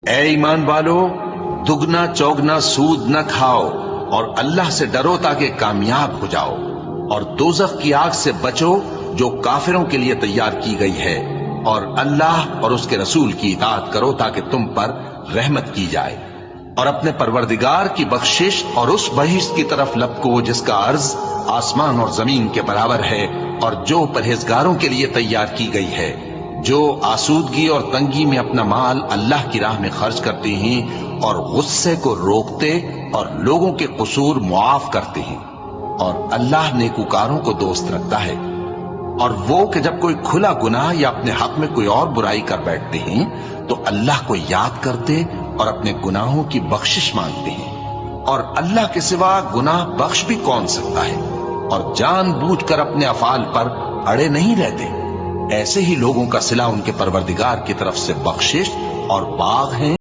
اے ایمان والو، دگنا چوگنا سود نہ کھاؤ اور اللہ سے ڈرو تاکہ کامیاب ہو جاؤ، اور دوزخ کی آگ سے بچو جو کافروں کے لیے تیار کی گئی ہے، اور اللہ اور اس کے رسول کی اطاعت کرو تاکہ تم پر رحمت کی جائے، اور اپنے پروردگار کی بخشش اور اس بہشت کی طرف لپکو جس کا عرض آسمان اور زمین کے برابر ہے، اور جو پرہیزگاروں کے لیے تیار کی گئی ہے، جو آسودگی اور تنگی میں اپنا مال اللہ کی راہ میں خرچ کرتے ہیں اور غصے کو روکتے اور لوگوں کے قصور معاف کرتے ہیں، اور اللہ نیکوکاروں کو دوست رکھتا ہے۔ اور وہ کہ جب کوئی کھلا گناہ یا اپنے حق میں کوئی اور برائی کر بیٹھتے ہیں تو اللہ کو یاد کرتے اور اپنے گناہوں کی بخشش مانگتے ہیں، اور اللہ کے سوا گناہ بخش بھی کون سکتا ہے، اور جان بوجھ کر اپنے افعال پر اڑے نہیں رہتے۔ ایسے ہی لوگوں کا صلہ ان کے پروردگار کی طرف سے بخشش اور باغ ہیں۔